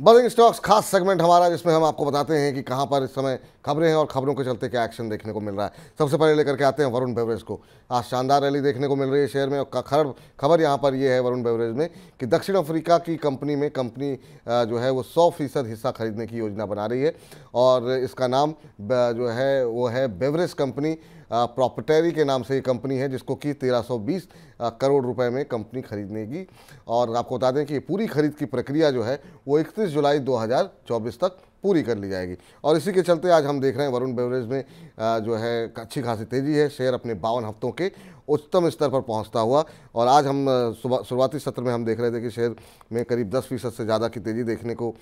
Buzzing stocks खास segment हमारा, जिसमें हम आपको बताते हैं कि कहां पर इस समय खबरें हैं और खबरों के चलते क्या एक्शन देखने को मिल रहा है। सबसे पहले लेकर के आते हैं वरुण बेवरेज को। आज शानदार रैली देखने को मिल रही है शेयर में। और खबर यहां पर यह है वरुण बेवरेज में कि दक्षिण अफ्रीका की कंपनी जो है वो 100% हिस्सा खरीदने की योजना बना रही है और इसका नाम जो है वो है बेवरेज कंपनी प्रॉपर्टरी के नाम से ये कंपनी है, जिसको कि 1320 करोड़ रुपए में कंपनी खरीदने की। और आपको बता दें कि ये पूरी खरीद की प्रक्रिया जो है वो 31 जुलाई 2024 तक पूरी कर ली जाएगी। और इसी के चलते आज हम देख रहे हैं वरुण बेवरेज में जो है अच्छी खासी तेज़ी है। शेयर अपने 52 हफ्तों के उच्चतम स्तर पर पहुंचता हुआ। और आज हम शुरुआती सत्र में हम देख रहे थे कि शेयर में करीब 10% से ज़्यादा की तेज़ी देखने को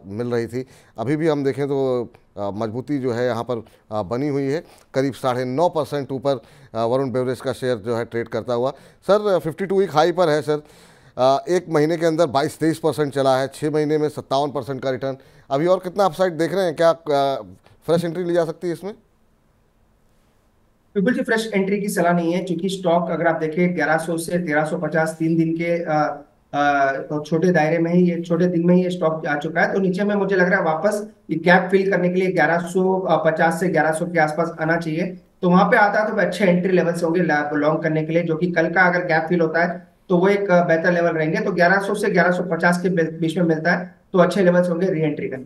मिल रही थी। अभी भी हम देखें तो मजबूती जो है यहाँ पर बनी हुई है। करीब 9.5% ऊपर वरुण बेवरेज का शेयर जो है ट्रेड करता हुआ। सर 52 वीक हाई पर है सर। एक महीने के अंदर 22-23% चला है, 6 महीने में 57% का रिटर्न। अभी और कितना अपसाइड देख रहे हैं? क्या फ्रेश एंट्री ली जा सकती है इसमें? बिल्कुल जी, फ्रेश एंट्री की सलाह नहीं है, क्योंकि स्टॉक अगर आप देखें 1100 से 1350 3 दिन के तो छोटे दायरे में ही, ये छोटे दिन में ही ये स्टॉक आ चुका है। तो नीचे में मुझे लग रहा है वापस ये गैप फिल करने के लिए 1150 से 1100 के आसपास आना चाहिए। तो वहां पे आता है तो अच्छे एंट्री लेवल्स होंगे लॉन्ग करने के लिए, जो कि कल का अगर गैप फिल होता है तो वो एक बेहतर लेवल रहेंगे। तो 1100 से 1150 के बीच में मिलता है तो अच्छे लेवल्स होंगे री एंट्री करने।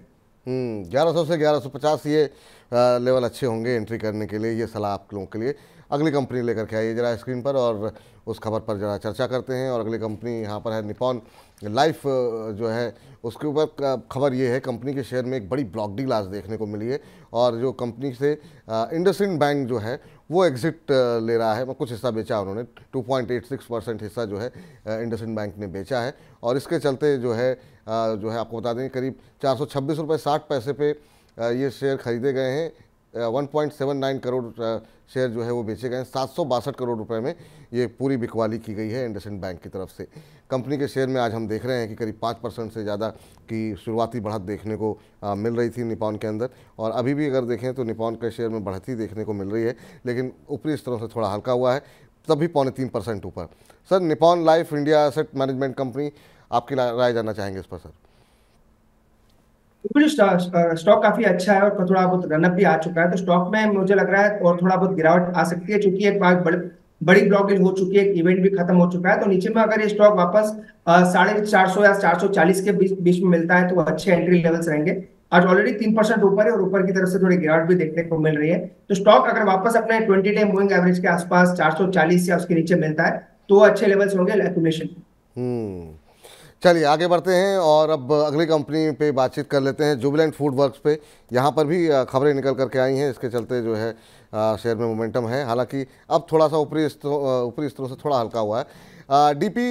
1100 से 1150 ये लेवल अच्छे होंगे एंट्री करने के लिए। ये सलाह आप लोगों के लिए। अगली कंपनी लेकर के आइए जरा स्क्रीन पर और उस खबर पर जरा चर्चा करते हैं। और अगली कंपनी यहाँ पर है निपॉन लाइफ जो है, उसके ऊपर खबर ये है कंपनी के शेयर में एक बड़ी ब्लॉक डील आज देखने को मिली है। और जो कंपनी से इंडसइंड बैंक जो है वो एग्जिट ले रहा है, कुछ हिस्सा बेचा उन्होंने। 2.86% हिस्सा जो है इंडसइंड बैंक ने बेचा है। और इसके चलते जो है आपको बता दें करीब 426 रुपये 60 पैसे पे ये शेयर खरीदे गए हैं। 1.79 करोड़ शेयर जो है वो बेचे गए हैं। 762 करोड़ रुपए में ये पूरी बिकवाली की गई है इंडसइंड बैंक की तरफ से। कंपनी के शेयर में आज हम देख रहे हैं कि करीब 5% से ज़्यादा की शुरुआती बढ़त देखने को मिल रही थी निपॉन के अंदर। और अभी भी अगर देखें तो निपॉन के शेयर में बढ़ती देखने को मिल रही है, लेकिन ऊपरी स्तरों से थोड़ा हल्का हुआ है, तब भी 3.25% ऊपर। Sir Nippon life India asset management company, आपकी राय जानना चाहेंगे इस पर सर? बिल्कुल, स्टॉक काफी अच्छा है और थोड़ा बहुत रनअप भी आ चुका है। तो स्टॉक में मुझे लग रहा है और थोड़ा बहुत गिरावट आ सकती है, क्योंकि एक बार बड़ी ब्लॉक डील हो चुकी है, एक इवेंट भी खत्म हो चुका है। तो नीचे में अगर ये स्टॉक वापस 450 या 440 के बीच में मिलता है तो अच्छे एंट्री लेवल्स रहेंगे। आज ऑलरेडी 3% ऊपर है और ऊपर की तरफ से थोड़ी गिरावट भी देखने को मिल रही है। तो स्टॉक अगर वापस अपने 20 डे मूविंग एवरेज के आसपास 440 या उसके नीचे मिलता है तो अच्छे लेवल्स होंगे एक्यूमुलेशन। चलिए आगे बढ़ते हैं और अब अगली कंपनी पे बातचीत कर लेते हैं, जुबिलेंट फूड वर्क्स पे। यहाँ पर भी खबरें निकल करके आई हैं, इसके चलते जो है शेयर में मोमेंटम है। हालांकि अब थोड़ा सा ऊपरी स्तरों से थोड़ा हल्का हुआ है। डीपी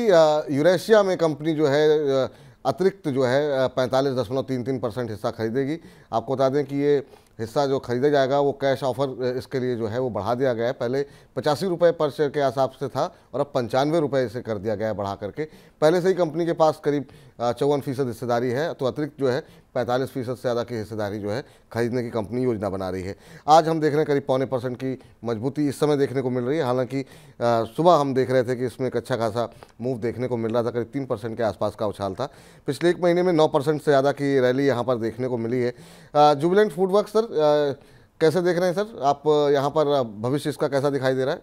यूरेशिया में कंपनी जो है अतिरिक्त जो है 45.33% हिस्सा खरीदेगी। आपको बता दें कि ये हिस्सा जो खरीदा जाएगा वो कैश ऑफर इसके लिए जो है वो बढ़ा दिया गया है। पहले 85 रुपये पर शेयर के हिसाब से था और अब 95 रुपये से कर दिया गया है बढ़ा करके। पहले से ही कंपनी के पास करीब 54% हिस्सेदारी है, तो अतिरिक्त जो है 45% से ज़्यादा की हिस्सेदारी जो है खरीदने की कंपनी योजना बना रही है। आज हम देख रहे हैं करीब 0.25% की मजबूती इस समय देखने को मिल रही है। हालांकि सुबह हम देख रहे थे कि इसमें एक अच्छा खासा मूव देखने को मिल रहा था, करीब 3% के आसपास का उछाल था। पिछले एक महीने में 9% से ज़्यादा की रैली यहाँ पर देखने को मिली है। जुबिलेंट फूड वर्क्स सर कैसे देख रहे हैं सर आप? यहाँ पर भविष्य इसका कैसा दिखाई दे रहा है?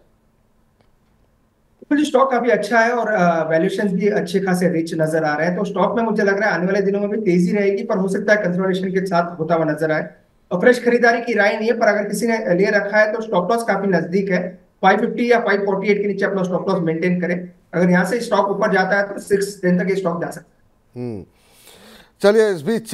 बिल्कुल, स्टॉक काफी अच्छा है और वैल्यूएशंस भी अच्छे खासे रिच नजर आ रहे हैं। तो स्टॉक में मुझे लग रहा है आने वाले दिनों में भी तेजी रहेगी, पर हो सकता है कंसोलिडेशन के साथ होता हुआ नजर आए। और फ्रेश खरीदारी की राय नहीं है, पर अगर किसी ने लिए रखा है तो स्टॉप लॉस काफी नजदीक है। 550 या 548 के नीचे अपना स्टॉप लॉस मेंटेन करें। अगर यहाँ से स्टॉक ऊपर जाता है तो 6 दिन तक ये स्टॉक जा सकता है। चलिए इस बीच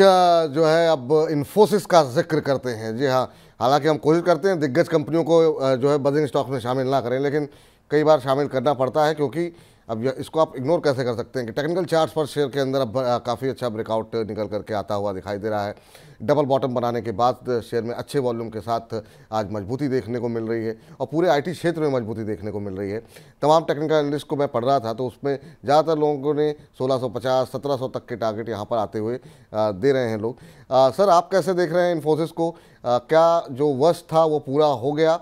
जो है अब इन्फोसिस का जिक्र करते हैं। जी हाँ, हालांकि हम कोशिश करते हैं दिग्गज कंपनियों को जो है बजिंग स्टॉक में शामिल ना करें, लेकिन कई बार शामिल करना पड़ता है, क्योंकि अब इसको आप इग्नोर कैसे कर सकते हैं कि टेक्निकल चार्ट्स पर शेयर के अंदर अब काफ़ी अच्छा ब्रेकआउट निकल करके आता हुआ दिखाई दे रहा है। डबल बॉटम बनाने के बाद शेयर में अच्छे वॉल्यूम के साथ आज मजबूती देखने को मिल रही है और पूरे आईटी क्षेत्र में मजबूती देखने को मिल रही है। तमाम टेक्निकल एनालिस्ट को मैं पढ़ रहा था तो उसमें ज़्यादातर लोगों ने 1650 1700 तक के टारगेट यहाँ पर आते हुए दे रहे हैं लोग। सर आप कैसे देख रहे हैं इन्फोसिस को? क्या जो वर्स्ट था वो पूरा हो गया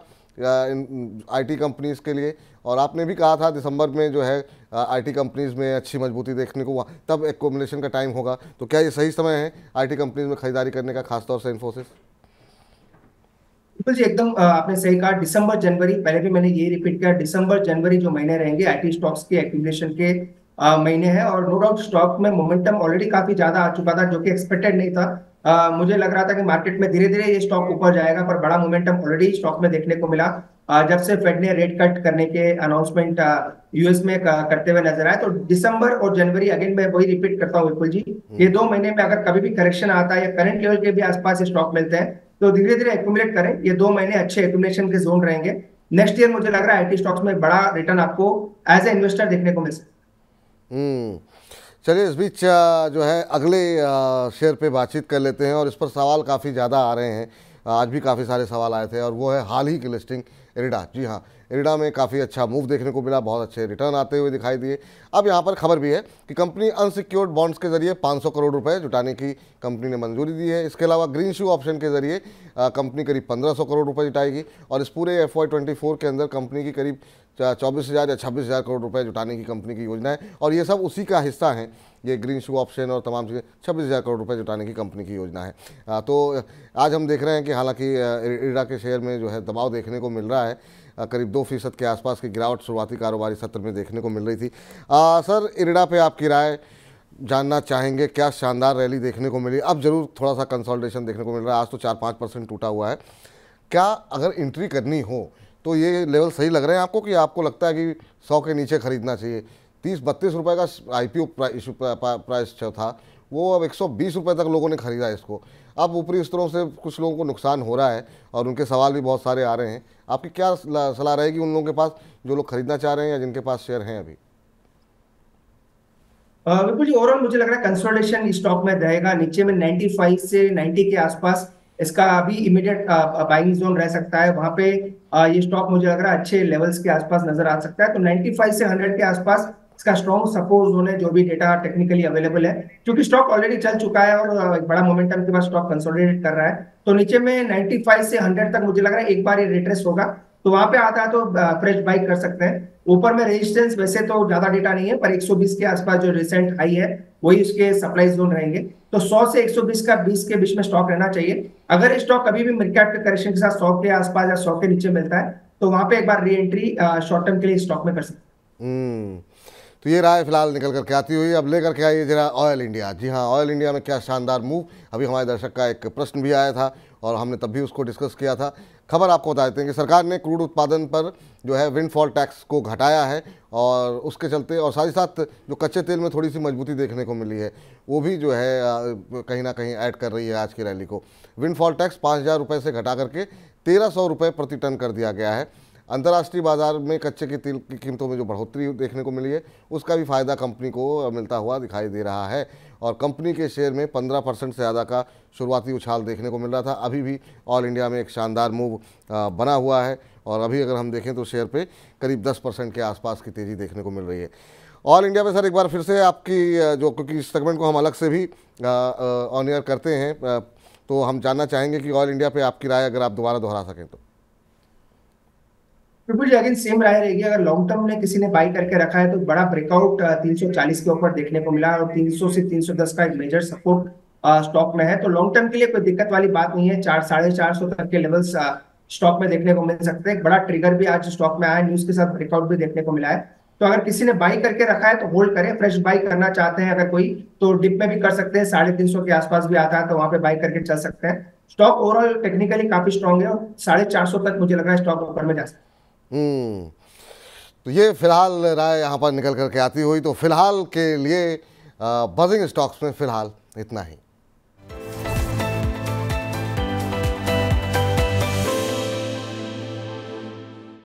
आईटी कंपनीज के लिए? और आपने भी कहा था दिसंबर में जो है आईटी कंपनीज में अच्छी मजबूती देखने को, तब एक्यूमुलेशन का टाइम होगा। तो क्या ये सही समय है आईटी कंपनीज में खरीदारी करने का, खासतौर से इन्फोसिस? बिल्कुल जी, एकदम आपने सही कहा। दिसंबर जनवरी, पहले भी मैंने ये रिपीट किया, दिसंबर जनवरी जो महीने रहेंगे आईटी स्टॉक्स के एक्यूमुलेशन के महीने हैं। और नो डाउट स्टॉक में मोमेंटम ऑलरेडी काफी ज्यादा आ चुका था, जो कि एक्सपेक्टेड नहीं था। मुझे लग रहा था कि मार्केट में धीरे धीरे ये स्टॉक ऊपर जाएगा, पर बड़ा मोमेंटम ऑलरेडी स्टॉक में देखने को मिला। जब से फेड ने रेट कट करने के अनाउंसमेंट यूएस में करते हुए नजर आए, तो दिसंबर और जनवरी, अगेन मैं वही रिपीट करता हूँ विपुल जी, ये 2 महीने में अगर कभी भी करेक्शन आता है या करंट लेवल के भी आसपास स्टॉक मिलते हैं, तो धीरे धीरे एक्यूमुलेट करें। ये 2 महीने अच्छे एक्यूमुलेशन के जोन रहेंगे। नेक्स्ट ईयर मुझे लग रहा है आईटी स्टॉक्स में बड़ा रिटर्न आपको एज ए इन्वेस्टर देखने को मिल सकता है। चलिए, इस बीच जो है अगले शेयर पे बातचीत कर लेते हैं, और इस पर सवाल काफ़ी ज़्यादा आ रहे हैं। आज भी काफ़ी सारे सवाल आए थे, और वो है हाल ही की लिस्टिंग इरिडा। जी हाँ, इरिडा में काफ़ी अच्छा मूव देखने को मिला, बहुत अच्छे रिटर्न आते हुए दिखाई दिए। अब यहाँ पर खबर भी है कि कंपनी अनसिक्योर्ड बॉन्ड्स के जरिए 500 करोड़ रुपए जुटाने की कंपनी ने मंजूरी दी है। इसके अलावा ग्रीन शू ऑप्शन के जरिए कंपनी करीब 1500 करोड़ रुपए जुटाएगी, और इस पूरे FY24 के अंदर कंपनी की करीब 24,000 या 26,000 करोड़ रुपए जुटाने की कंपनी की योजना है। और ये सब उसी का हिस्सा है, ये ग्रीन शू ऑप्शन और तमाम चीज़ें। 26,000 करोड़ रुपए जुटाने की कंपनी की योजना है। तो आज हम देख रहे हैं कि हालांकि इरिडा के शेयर में जो है दबाव देखने को मिल रहा है। करीब 2% के आसपास की गिरावट शुरुआती कारोबारी सत्र में देखने को मिल रही थी। सर, इरिडा पे आपकी राय जानना चाहेंगे। क्या शानदार रैली देखने को मिली, अब जरूर थोड़ा सा कंसोलिडेशन देखने को मिल रहा है, आज तो 4-5% टूटा हुआ है। क्या अगर एंट्री करनी हो तो ये लेवल सही लग रहे हैं आपको, कि आपको लगता है कि 100 के नीचे खरीदना चाहिए? 30-32 रुपये का IPO प्राइस था, वो अब 120 रुपये तक लोगों ने खरीदा इसको। अब ऊपरी स्तरों से कुछ लोगों को नुकसान हो रहा है, और उनके सवाल भी बहुत सारे आ रहे हैं। आपकी क्या सलाह रहेगी उन लोगों के पास जो लोग खरीदना चाह रहे हैं या जिनके पास शेयर हैं अभी? बिल्कुल जी, ओवरऑल मुझे लग रहा है कंसोलिडेशन स्टॉक में रहेगा। नीचे में 95 से 90 के आसपास इसका अभी इमीडिएट बाइंग जोन रह सकता है। वहां पे ये स्टॉक मुझे लग रहा है अच्छे लेवल्स के आसपास नजर आ सकता है। तो 95 से 100 के आसपास इसका स्ट्रॉन्ग सपोर्ट जोन है, जो भी डेटा टेक्निकली अवेलेबल है, क्योंकि स्टॉक ऑलरेडी चल चुका है और एक बड़ा मोमेंटम के बाद स्टॉक कंसोलिडेट कर रहा है। तो नीचे में 95 से 100 तक मुझे लग रहा है एक बार ये रिट्रेस होगा, तो वहां पे आता है तो फ्रेश बाई कर सकते हैं। ऊपर में रेजिस्टेंस वैसे तो ज्यादा डेटा नहीं है, पर 120 के आसपास जो रिसेंट हाई है वही उसके सप्लाई जोन रहेंगे। तो 100 से 120 का 20 के बीच में स्टॉक रहना चाहिए। अगर स्टॉक कभी भी मिड कैप के करेक्शन के साथ 100 के आसपास या 100 के नीचे मिलता है, तो वहां पे एक बार री एंट्री शॉर्ट टर्म के लिए स्टॉक में कर सकते हैं। तो ये राय फिलहाल निकल करके आती हुई। अब लेकर के आइए जरा ऑयल इंडिया। जी हाँ, ऑयल इंडिया में क्या शानदार मूव। अभी हमारे दर्शक का एक प्रश्न भी आया था और हमने तब भी उसको डिस्कस किया था। खबर आपको बता देते हैं कि सरकार ने क्रूड उत्पादन पर जो है विंडफॉल टैक्स को घटाया है, और उसके चलते, और साथ ही साथ जो कच्चे तेल में थोड़ी सी मजबूती देखने को मिली है, वो भी जो है कहीं ना कहीं ऐड कर रही है आज की रैली को। विंडफॉल टैक्स 5,000 रुपये से घटा करके 1,300 रुपये प्रति टन कर दिया गया है। अंतर्राष्ट्रीय बाजार में कच्चे के तेल की कीमतों में जो बढ़ोतरी देखने को मिली है, उसका भी फायदा कंपनी को मिलता हुआ दिखाई दे रहा है, और कंपनी के शेयर में 15% से ज़्यादा का शुरुआती उछाल देखने को मिल रहा था। अभी भी ऑल इंडिया में एक शानदार मूव बना हुआ है, और अभी अगर हम देखें तो शेयर पे करीब 10% के आसपास की तेज़ी देखने को मिल रही है ऑल इंडिया में। सर, एक बार फिर से आपकी जो, क्योंकि इस सेगमेंट को हम अलग से भी ऑन एयर करते हैं, तो हम जानना चाहेंगे कि ऑल इंडिया पे आपकी राय अगर आप दोबारा दोहरा सकें तो। बिल्कुल जी, अगेन सेम राय रहेगी। अगर लॉन्ग टर्म में किसी ने बाई करके रखा है तो बड़ा ब्रेकआउट 340 के ऊपर देखने को मिला, और 300 से 310 का एक मेजर सपोर्ट स्टॉक में है। तो लॉन्ग टर्म के लिए कोई दिक्कत वाली बात नहीं है। 400-450 तक के लेवल्स स्टॉक में देखने को मिल सकते हैं। एक बड़ा ट्रिगर भी आज स्टॉक में आया, न्यूज के साथ ब्रेकआउट भी देखने को मिला है। तो अगर किसी ने बाई करके रखा है तो होल्ड करें। फ्रेश बाई करना चाहते हैं अगर कोई, तो डिप में भी कर सकते हैं। 350 के आसपास भी आता है, तो वहां पे बाई करके चल सकते हैं। स्टॉक ओवरऑल टेक्निकली काफी स्ट्रॉन्ग है, और 450 तक मुझे लग रहा है स्टॉक ऊपर में जा सकता है। तो ये फिलहाल राय यहाँ पर निकल करके आती हुई। तो फिलहाल के लिए बजिंग स्टॉक्स में फिलहाल इतना ही।